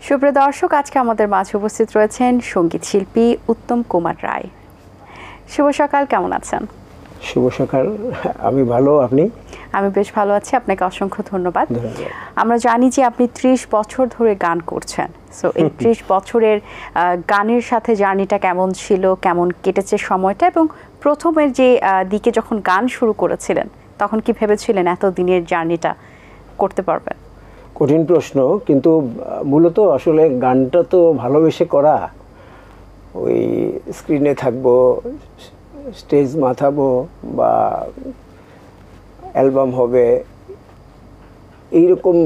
সুপ্রিয় দর্শক, আজকে আমাদের মাঝে উপস্থিত রয়েছেন সঙ্গীত শিল্পী উত্তম কুমার রায়। শুভ সকাল, কেমন আছেন? শুভ সকাল, আমি ভালো, আপনি? আমি বেশ ভালো আছি, আপনাকে অসংখ্য ধন্যবাদ। আমরা জানি যে আপনি 30 বছর ধরে গান করছেন, সো এই 30 বছরের গানের সাথে জার্নিটা কেমন ছিল, কেমন কেটেছে সময়টা, এবং প্রথমের যে দিকে যখন গান শুরু করেছিলেন তখন কি ভেবেছিলেন এত দিনের জার্নিটা করতে পারবেন? কঠিন প্রশ্ন, কিন্তু মূলত আসলে গানটা তো ভালোবেসে করা। ওই স্ক্রিনে থাকবো, স্টেজ মাথাবো বা অ্যালবাম হবে, এইরকম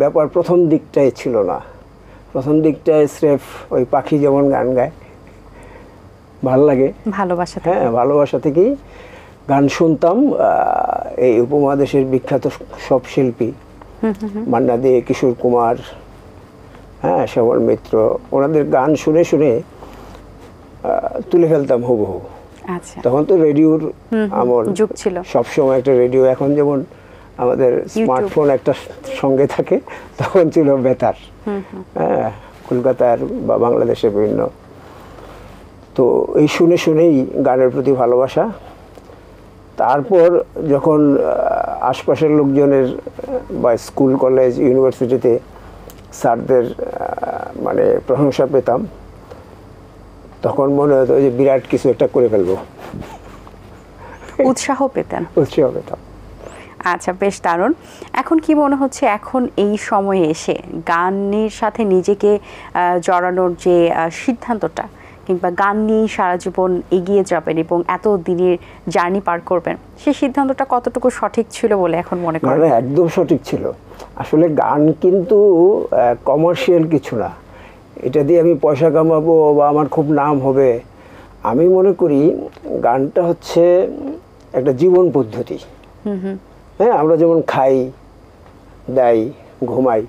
ব্যাপার প্রথম দিকটায় ছিল না। প্রথম দিকটায় স্রেফ ওই পাখি যেমন গান গায়, ভালো লাগে, ভালোবাসা, হ্যাঁ, ভালোবাসা থেকেই গান শুনতাম। এই উপমহাদেশের বিখ্যাত সব শিল্পী, মান্না দে, কিশোর কুমার, হ্যাঁ, শ্যামল মিত্র, ওনাদের গান শুনে শুনে তুলে ফেলতাম হুবহু। আচ্ছা, তখন তো রেডিওর আমার যুগ ছিল, সবসময় একটা রেডিও। এখন যেমন আমাদের স্মার্টফোন একটা সঙ্গে থাকে, তখন ছিল বেতার, হ্যাঁ, কলকাতার বা বাংলাদেশের বিভিন্ন। তো এই শুনে শুনেই গানের প্রতি ভালোবাসা। তারপর যখন আশপাশের লোকজনের বা স্কুল, কলেজ, ইউনিভার্সিটিতে স্যারদের মানে প্রশংসা পেতাম, তখন মনে হতো যে বিরাট কিছু একটা করে ফেলবো, উৎসাহ পেতেন। আচ্ছা, বেশ দারুণ। এখন কি মনে হচ্ছে, এখন এই সময়ে এসে গানের সাথে নিজেকে জড়ানোর যে সিদ্ধান্তটা, কিংবা গান নিয়েই সারা জীবন এগিয়ে যাবেন এবং এত দিনের জার্নি পার করবেন, সেই সিদ্ধান্তটা কতটুকু সঠিক ছিল বলে এখন মনে করেন? একদম সঠিক ছিল। আসলে গান কিন্তু কমার্শিয়াল কিছু না, এটা দিয়ে আমি পয়সা কামাবো বা আমার খুব নাম হবে। আমি মনে করি গানটা হচ্ছে একটা জীবন পদ্ধতি। হ্যাঁ, আমরা যেমন খাই, দাই, ঘুমাই,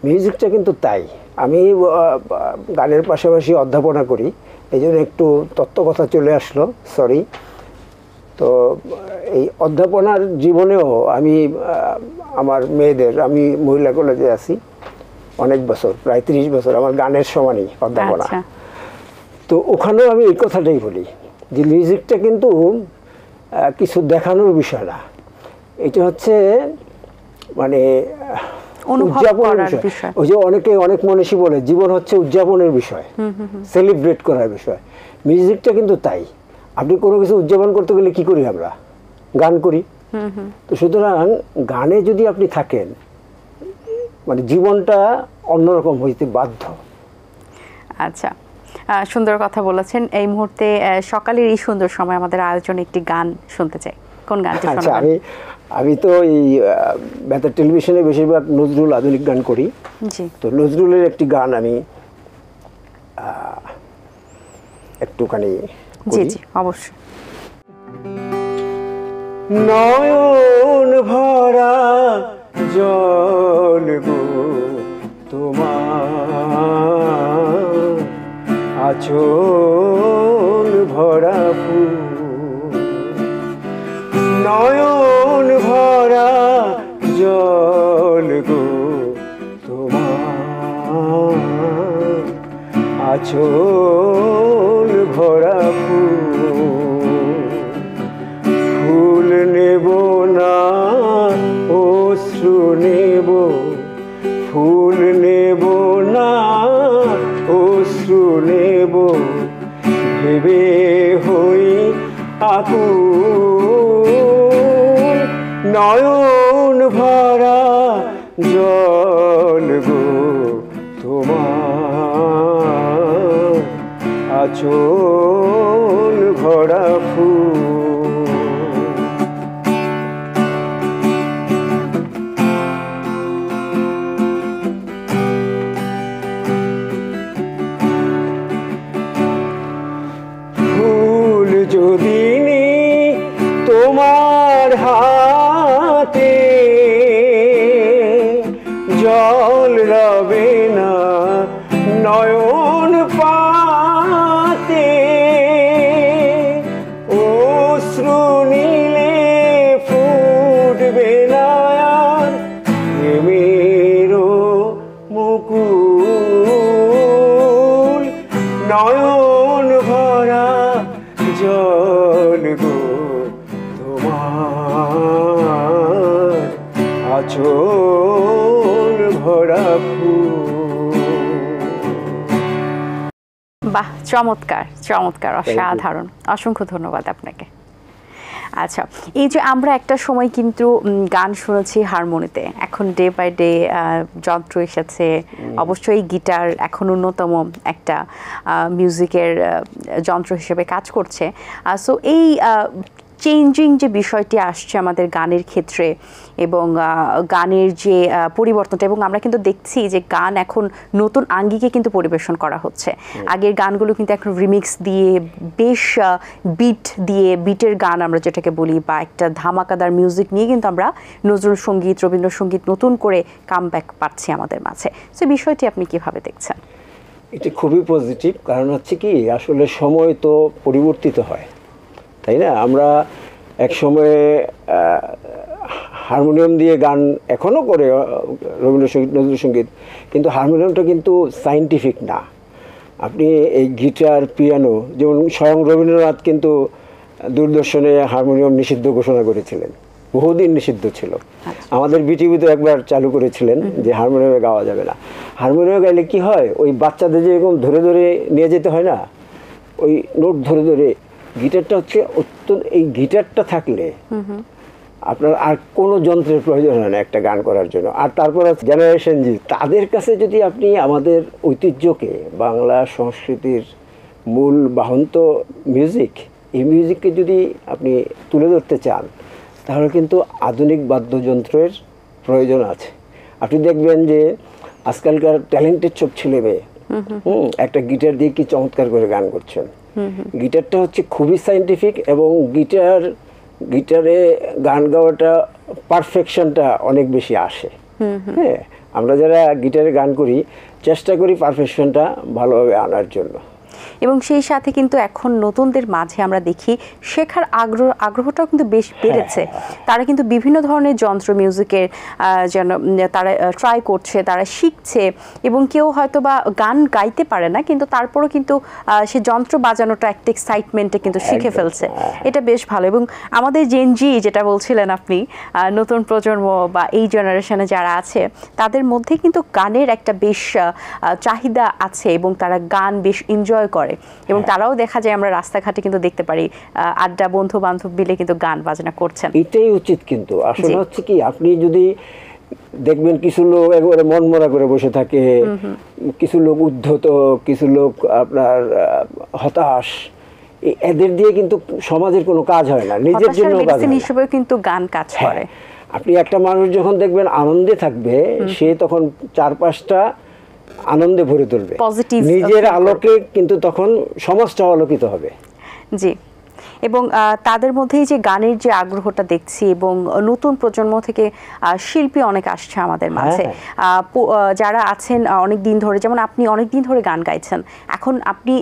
মিউজিকটা কিন্তু তাই। আমি গানের পাশাপাশি অধ্যাপনা করি, এই জন্য একটু তত্ত্বকথা চলে আসলো, সরি। তো এই অধ্যাপনার জীবনেও আমি আমার মেয়েদের, আমি মহিলা কলেজে আছি অনেক বছর, প্রায় 30 বছর, আমার গানের সমানই অধ্যাপনা। তো ওখানেও আমি এই কথাটাই বলি যে মিউজিকটা কিন্তু কিছু দেখানোর বিষয় না, এটা হচ্ছে মানে উদযাপনের বিষয়। ওই যে অনেক মনীষী বলে জীবন হচ্ছে উদযাপনের বিষয়, সেলিব্রেট করার বিষয়। মিউজিকটা কিন্তু তাই। আপনি কোনো কিছু উদযাপন করতে গেলে কি করি আমরা? গান করি। তো সুতরাং গানে যদি আপনি থাকেন, মানে জীবনটা অন্যরকম হইতে বাধ্য। আচ্ছা, সুন্দর কথা বলেছেন। এই মুহূর্তে সকালের এই সুন্দর সময় আমাদের আয়োজনে একটি গান শুনতে চাই। কোন গানটি শোনাবেন? আমি তো এই বেতার টেলিভিশনে বেশিরভাগ নজরুল, আধুনিক গান করি। তো নজরুলের একটি গান আমি একটুখানি জি জি, অবশ্যই। নয়ন ভরা জল গো তোমার, আঁচল ভরা ফুল, নয়ন ভরা জল গো তোমার, আঁচল ভরা ফুল, ফুল নেব না অশ্রু নেব, ফুল নেব না অশ্রু নেব, ভেবে হই আকুল, নয়ন ভরা জল গো তোমার, আঁচল ভরা ফুল। ফুল যদি তোমার হাতে, জল রবে না নয়ন পাতে, মন ভরা ফুল। বাহ, চমৎকার চমৎকার, অসাধারণ, অসংখ্য ধন্যবাদ আপনাকে। আচ্ছা, এই যে আমরা একটা সময় কিন্তু গান শুনেছি হারমোনিতে, এখন ডে বাই ডে যন্ত্র এসেছে, অবশ্যই গিটার এখন অন্যতম একটা মিউজিকের যন্ত্র হিসেবে কাজ করছে। সো এই চেঞ্জিং যে বিষয়টি আসছে আমাদের গানের ক্ষেত্রে এবং গানের যে পরিবর্তনটা, এবং আমরা কিন্তু দেখছি যে গান এখন নতুন আঙ্গিকে কিন্তু পরিবেশন করা হচ্ছে। আগের গানগুলো কিন্তু এখন রিমিক্স দিয়ে বেশ বিটের গান আমরা যেটাকে বলি, বা একটা ধামাকাদার মিউজিক নিয়ে কিন্তু আমরা নজরুল সঙ্গীত, রবীন্দ্রসঙ্গীত নতুন করে কামব্যাক পাচ্ছি আমাদের মাঝে। সো বিষয়টি আপনি কিভাবে দেখছেন? এটা খুবই পজিটিভ, কারণ হচ্ছে কি, আসলে সময় তো পরিবর্তিত হয়, তাই না? আমরা এক সময়ে হারমোনিয়াম দিয়ে গান এখনও করে রবীন্দ্রসঙ্গীত, নজরুল সঙ্গীত, কিন্তু হারমোনিয়ামটা কিন্তু সায়েন্টিফিক না। আপনি এই গিটার, পিয়ানো, যেমন স্বয়ং রবীন্দ্রনাথ কিন্তু দূরদর্শনে হারমোনিয়াম নিষিদ্ধ ঘোষণা করেছিলেন, বহুদিন নিষিদ্ধ ছিল। আমাদের বিটিভিতে একবার চালু করেছিলেন যে হারমোনিয়ামে গাওয়া যাবে না। হারমোনিয়ামে গাইলে কি হয়, ওই বাচ্চাদের যেরকম ধরে ধরে নিয়ে যেতে হয় না, ওই নোট ধরে ধরে, গিটারটা হচ্ছে অত্যন্ত, এই গিটারটা থাকলে আপনার আর কোনো যন্ত্রের প্রয়োজন হয় না একটা গান করার জন্য। আর তারপর জেনারেশন জি, তাদের কাছে যদি আপনি আমাদের ঐতিহ্যকে, বাংলা সংস্কৃতির মূল বাহন তো মিউজিক, এই মিউজিককে যদি আপনি তুলে ধরতে চান, তাহলে কিন্তু আধুনিক বাদ্যযন্ত্রের প্রয়োজন আছে। আপনি দেখবেন যে আজকালকার ট্যালেন্টেড সব ছেলে মেয়ে একটা গিটার দিয়ে কি চমৎকার করে গান করছেন। গিটারটা হচ্ছে খুবই সায়েন্টিফিক, এবং গিটারে গান গাওয়াটা পারফেকশনটা অনেক বেশি আসে। হ্যাঁ, আমরা যারা গিটারে গান করি চেষ্টা করি পারফেকশনটা ভালোভাবে আনার জন্য। এবং সেই সাথে কিন্তু এখন নতুনদের মাঝে আমরা দেখি শেখার আগ্রহটাও কিন্তু বেশ বেড়েছে। তারা কিন্তু বিভিন্ন ধরনের যন্ত্র মিউজিকের যেন তারা ট্রাই করছে, তারা শিখছে, এবং কেউ হয়তো বা গান গাইতে পারে না, কিন্তু তারপরও কিন্তু সে যন্ত্র বাজানোটা একটা এক্সাইটমেন্টে কিন্তু শিখে ফেলছে। এটা বেশ ভালো। এবং আমাদের জেনজি যেটা বলছিলেন আপনি, নতুন প্রজন্ম বা এই জেনারেশনে যারা আছে, তাদের মধ্যে কিন্তু গানের একটা বেশ চাহিদা আছে, এবং তারা গান বেশ এনজয় করে। এবং তারাও দেখা যায়, আমরা রাস্তাঘাটে কিন্তু দেখতে পারি আড্ডা, বন্ধু বান্ধব মিলে কিন্তু গান বাজনা করছেন। এটাই উচিত। কিন্তু আসলে হচ্ছে কি, আপনি যদি দেখবেন কিছু লোক একবারে মন মরা করে বসে থাকে, কিছু লোক উদ্ধত, কিছু লোক আপনার হতাশ, এদের দিয়ে কিন্তু সমাজের কোনো কাজ হয় না, নিজের জন্য কাজ হয় হিসেবে কিন্তু গান কাজ করে। আপনি একটা মানুষ যখন দেখবেন আনন্দে থাকবে, সে তখন চারপাশটা আনন্দে ভরে তুলবে, নিজের আলোকে কিন্তু তখন সমাজটা আলোকিত হবে। জি, এবং তাদের মধ্যেই যে গানের যে আগ্রহটা দেখছি, এবং নতুন প্রজন্ম থেকে শিল্পী অনেক আসছে আমাদের মাঝে, যারা আছেন অনেক দিন ধরে, যেমন আপনি অনেক দিন ধরে গান গাইছেন, এখন আপনি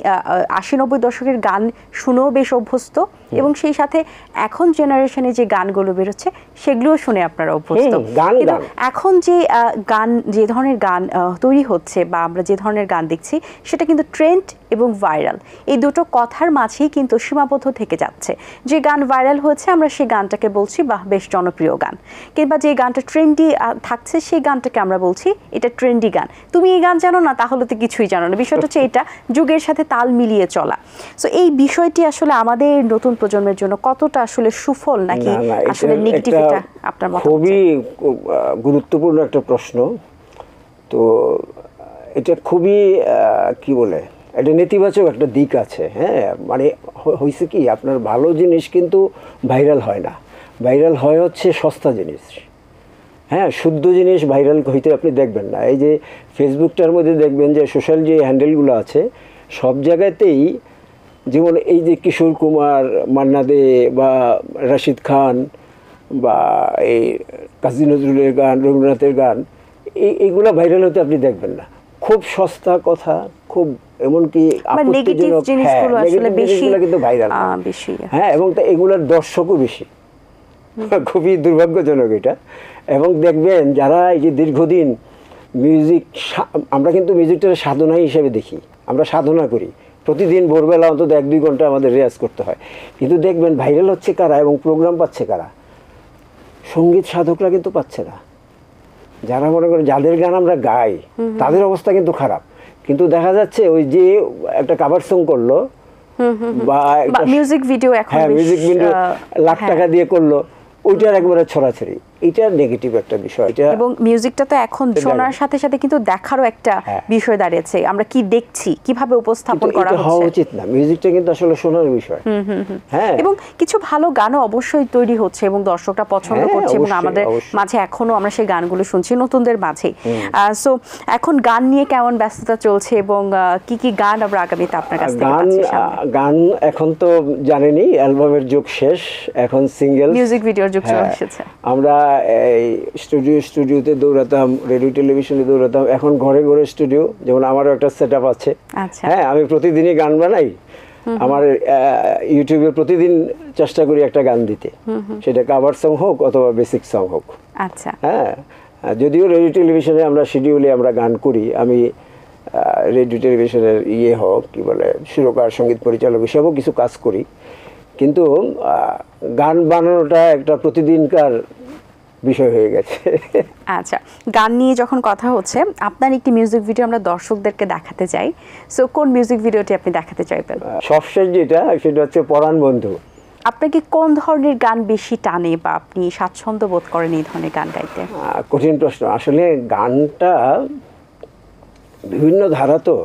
80-90 দশকের গান শুনেও বেশ অভ্যস্ত, এবং সেই সাথে এখন জেনারেশনে যে গানগুলো বেরোচ্ছে সেগুলোও শুনে আপনারা অভ্যস্ত। কিন্তু এখন যে ধরনের গান তৈরি হচ্ছে, বা আমরা যে ধরনের গান দেখছি, সেটা কিন্তু ট্রেন্ড এবং ভাইরাল, এই দুটো কথার মাঝেই কিন্তু সীমাবদ্ধ থেকে যাচ্ছে। যে গান ভাইরাল হয়েছে, আমরা সেই গানটাকে বলছি বাহ, বেশ জনপ্রিয় গান, কিংবা যে গানটা ট্রেন্ডি থাকছে, সেই গানটাকে আমরা বলছি এটা ট্রেন্ডি গান। তুমি এই গান জানো না, তাহলে তো কিছুই জানো না। বিষয়টা হচ্ছে এটা যুগের সাথে তাল মিলিয়ে চলা। সো এই বিষয়টি আসলে আমাদের নতুন প্রজন্মের জন্য কতটা আসলে সুফল, নাকি আসলে নেগেটিভ, এটা আপনার মত? খুবই গুরুত্বপূর্ণ একটা প্রশ্ন। তো এটা খুবই কি বলে, এটা নেতিবাচক একটা দিক আছে। হ্যাঁ, মানে হয়েছে কি, আপনার ভালো জিনিস কিন্তু ভাইরাল হয় না, ভাইরাল হয় হচ্ছে সস্তা জিনিস। হ্যাঁ, শুদ্ধ জিনিস ভাইরাল হইতে আপনি দেখবেন না। এই যে ফেসবুকটার মধ্যে দেখবেন যে সোশ্যাল যে হ্যান্ডেলগুলো আছে, সব জায়গাতেই, যেমন এই যে কিশোর কুমার, মান্না দে, বা রাশিদ খান, বা এই কাজী নজরুলের গান, রবীন্দ্রনাথের গান, এইগুলো ভাইরাল হতে আপনি দেখবেন না। খুব সস্তা কথা, খুব এমনকি আপত্তিজনক জিনিসগুলো কিন্তু ভাইরাল বেশি। হ্যাঁ, এবং এগুলোর দর্শকও বেশি। খুবই দুর্ভাগ্যজনক এটা। এবং দেখবেন যারা এই যে দীর্ঘদিন মিউজিক, আমরা কিন্তু মিউজিকটা সাধনা হিসেবে দেখি, আমরা সাধনা করি, প্রতিদিন ভোরবেলা অন্তত 1-2 ঘন্টা আমাদের রেয়াজ করতে হয়। কিন্তু দেখবেন ভাইরাল হচ্ছে কারা এবং প্রোগ্রাম পাচ্ছে কারা? সঙ্গীত সাধকরা কিন্তু পাচ্ছে না। যারা মনে করেন যাদের গান আমরা গাই তাদের অবস্থা কিন্তু খারাপ, কিন্তু দেখা যাচ্ছে ওই যে একটা কাভার সং করলো বা মিউজিক ভিডিও, এখন হ্যাঁ মিউজিক ভিডিও লাখ টাকা দিয়ে করলো, ওইটার একবারে ছড়াছড়ি, এটা নেগেটিভ একটা বিষয়। এবং মিউজিকটা তো এখন শোনার সাথে সাথে কিন্তু দেখারও একটা বিষয় দাঁড়িয়েছে, আমরা কি দেখছি, কিভাবে উপস্থাপন করা হচ্ছে, হওয়া উচিত না। মিউজিকটা কিন্তু আসলে শোনার বিষয়। হ্যাঁ, এবং কিছু ভালো গানও অবশ্যই তৈরি হচ্ছে এবং দর্শকরা পছন্দ করছে, এবং আমাদের মাঝে এখনো আমরা সেই গানগুলো শুনছি নতুনদের মাঝে। সো এখন গান নিয়ে কেমন ব্যস্ততা চলছে এবং কি কি গান আমরা আগামীতে আপনার কাছ থেকে পাচ্ছি? গান এখন তো জানেনই অ্যালবামের যুগ শেষ, এখন সিঙ্গেল মিউজিক ভিডিওর যুগ চলে এসেছে। আমরা এই স্টুডিওতে দৌড়াতাম, রেডিও টেলিভিশনে দৌড়াতাম, এখন ঘরে ঘরে স্টুডিও। যেমন আমারও একটা সেটআপ আছে। হ্যাঁ, আমি প্রতিদিনই গান বানাই। আমার ইউটিউবে প্রতিদিন চেষ্টা করি একটা গান দিতে, সেটা কাভার সং হোক অথবা বেসিক সং হোক। আচ্ছা, হ্যাঁ, যদিও রেডিও টেলিভিশনে আমরা শিডিউলে আমরা গান করি, আমি রেডিও টেলিভিশনের হোক কি বলে সুরকার, সঙ্গীত পরিচালক হিসাবেও কিছু কাজ করি, কিন্তু গান বানানোটা একটা প্রতিদিনকার বিষয় হয়ে গেছে। আচ্ছা, গান নিয়ে যখন কথা হচ্ছে, আপনার একটি মিউজিক ভিডিও আমরা দর্শকদেরকে দেখাতে চাই। সো কোন মিউজিক ভিডিওটি আপনি দেখাতে চাইবেন? সবশেষ যেটা, সেটা হচ্ছে পরাণ বন্ধু। আপনাকে কোন ধরনের গান বেশি টানে বা আপনি স্বাচ্ছন্দ্য বোধ করেন এই ধরনের গান গাইতে? কঠিন প্রশ্ন। আসলে গানটা বিভিন্ন ধারা তো।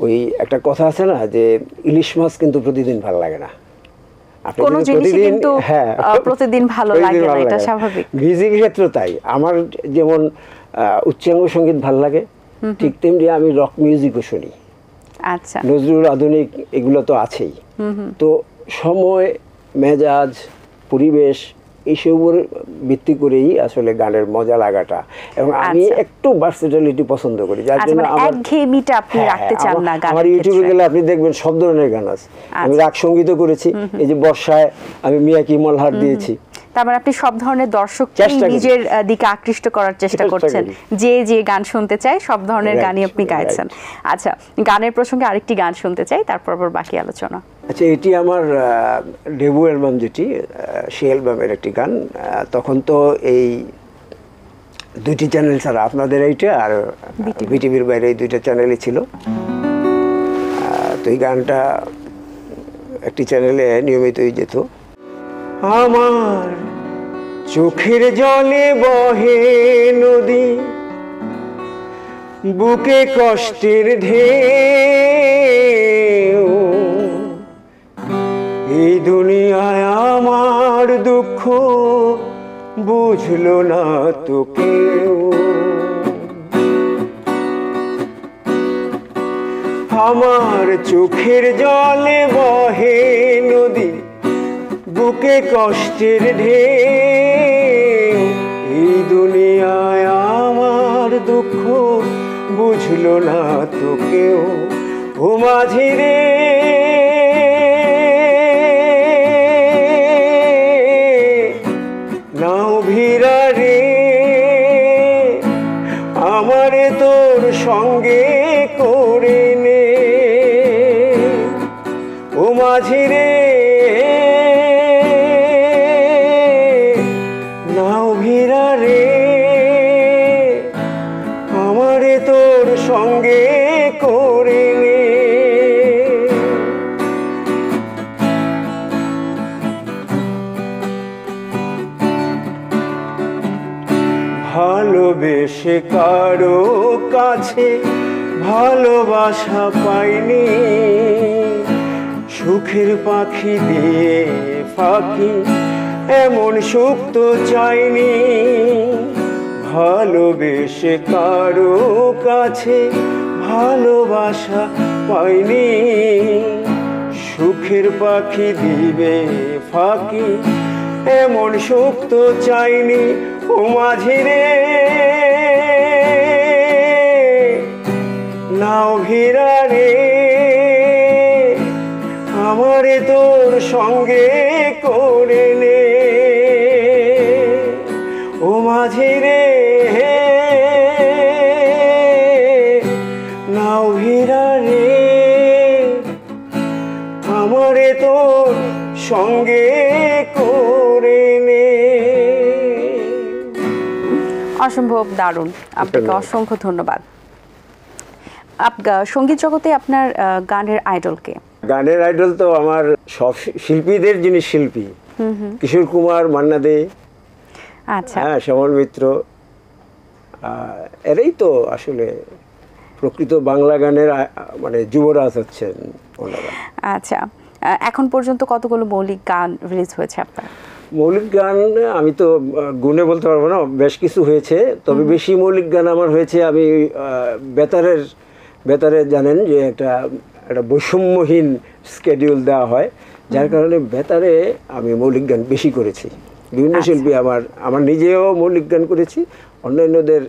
ওই একটা কথা আছে না যে ইলিশ মাছ কিন্তু প্রতিদিন ভালো লাগে না। কোন জিনিস কিন্তু প্রতিদিন ভালো লাগে না, এটা স্বাভাবিক। মিউজিক ক্ষেত্রে তাই। আমার যেমন উচ্চাঙ্গ সঙ্গীত ভালো লাগে, ঠিক তেমনি আমি রক মিউজিকও শুনি। আচ্ছা, নজরুল, আধুনিক, এগুলো তো আছেই। তো সময়, মেজাজ, পরিবেশ এইসবের ভিত্তি করেই আসলে গানের মজা লাগাটা। এবং আমি একটু ভার্সেটালিটি পছন্দ করি, যার জন্য একঘেয়েমিটা আপনি রাখতে চান না গানের। আমার ইউটিউবে গেলে আপনি দেখবেন সব ধরনের গান আছে। আমি রাগ সঙ্গীতও করেছি, এই যে বর্ষায় আমি মিয়াকি মলহার দিয়েছি। তার মানে আপনি সব ধরনের দর্শককে নিজের দিকে আকৃষ্ট করার চেষ্টা করছেন, যে যে গান শুনতে চায় সব ধরনের গানই আপনি গাইছেন। আচ্ছা, গানের প্রসঙ্গে আরেকটি গান শুনতে চাই, তারপর বাকি আলোচনা। আচ্ছা, এটি আমার ডেবু অ্যালবাম, যেটি সেই অ্যালবামের একটি গান। তখন তো এই দুইটি চ্যানেল ছাড়া, আপনাদের এইটা আর বিটিভির বাইরে এই দুইটা চ্যানেলই ছিল। তো এই গানটা একটি চ্যানেলে নিয়মিতই যেত। আমার চোখের জলে বহে নদী, বুকে কষ্টের ঢেউ, এই দুনিয়ায় আমার দুঃখ বুঝলো না তো কেউ। আমার চোখের জলে বহে নদী, বুকে কষ্টের ঢেউ, এই দুনিয়ায় আমার দুঃখ বুঝলো না তো কেউ। ও মাঝি রে, নাও ভিড়া রে, আমারে তোর সঙ্গে করে নে। ও মাঝি রে, নাও ভিড়া রে, আমারে তোর সঙ্গে করে নে। ভালোবেসে কারো কাছে ভালোবাসা পাইনি, সুখের পাখি দিয়ে ফাঁকি এমন সুখ তো চাইনি। ভালোবেসে কারো কাছে ভালোবাসা পাইনি, সুখের পাখি দিবে ফাঁকি এমন সুখ তো চাইনি। ও মাঝি রে, নাও ভিড়া রে, আমারে তোর সঙ্গে করে নে। ও মাঝি রে, নাও ভিড়া রে, আমারে তোর সঙ্গে করে নে। অসম্ভব দারুণ, আপনাকে অসংখ্য ধন্যবাদ। সঙ্গীত জগতে আপনার গানের আইডলকে? গানের আইডল তো আমার সব শিল্পীদের যিনি শিল্পী, কিশোর কুমার, মান্না দে, আচ্ছা, হ্যাঁ, শ্যামল মিত্র, এরাই তো আসলে প্রকৃত বাংলা গানের মানে যুবরাজ হচ্ছেন ওনারা। আচ্ছা, এখন পর্যন্ত কতগুলো মৌলিক গান রিলিজ হয়েছে আপনার? মৌলিক গান আমি তো গুণে বলতে পারবো না, বেশ কিছু হয়েছে, তবে বেশি মৌলিক গান আমার হয়েছে, আমি বেতারে জানেন যে একটা বৈষম্যহীন স্কেডিউল দেওয়া হয়, যার কারণে বেতারে আমি মৌলিক গান বেশি করেছি। বিভিন্ন শিল্পী আমার নিজেও মৌলিক গান করেছি, অন্যান্যদের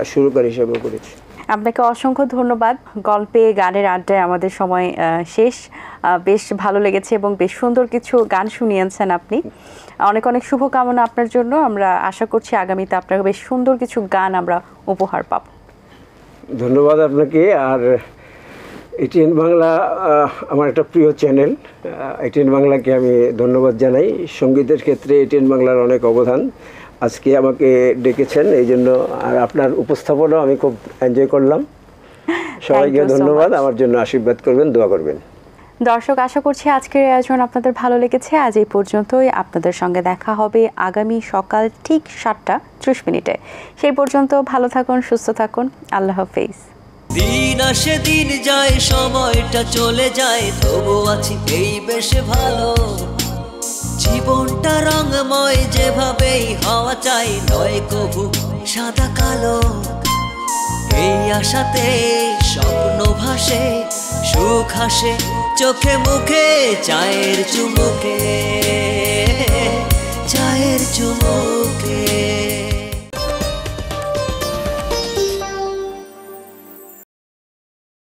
সুরকার হিসেবেও করেছি। আপনাকে অসংখ্য ধন্যবাদ। গল্পে গানের আড্ডায় আমাদের সময় শেষ। বেশ ভালো লেগেছে এবং বেশ সুন্দর কিছু গান শুনিয়েছেন আপনি। অনেক অনেক শুভকামনা আপনার জন্য। আমরা আশা করছি আগামীতে আপনার বেশ সুন্দর কিছু গান আমরা উপহার পাব। ধন্যবাদ আপনাকে। আর এটিএন বাংলা আমার একটা প্রিয় চ্যানেল, এটিএন বাংলাকে আমি ধন্যবাদ জানাই। সঙ্গীতের ক্ষেত্রে এটিএন বাংলার অনেক অবদান। আজকে আমাকে ডেকেছেন এই জন্য, আর আপনার উপস্থাপনাও আমি খুব এনজয় করলাম। সবাইকে ধন্যবাদ। আমার জন্য আশীর্বাদ করবেন, দোয়া করবেন। দর্শক, আশা করছি আজকের আয়োজন আপনাদের ভালো লেগেছে। আজ এই পর্যন্তই। আপনাদের সঙ্গে দেখা হবে আগামী সকাল ঠিক 7:30। সেই পর্যন্ত ভালো থাকুন, সুস্থ থাকুন। আল্লাহ হাফেজ। দিন আসে দিন যায়, সময়টা চলে যায়, তবু আছি এই বেশ ভালো। জীবনটা রঙময়, যেভাবেই হওয়া চাই, নয় কভু সাদা কালো। এই আশাতে স্বপ্ন ভাসে, সুখ হাসে চোখে মুখে, চায়ের চুমুকে।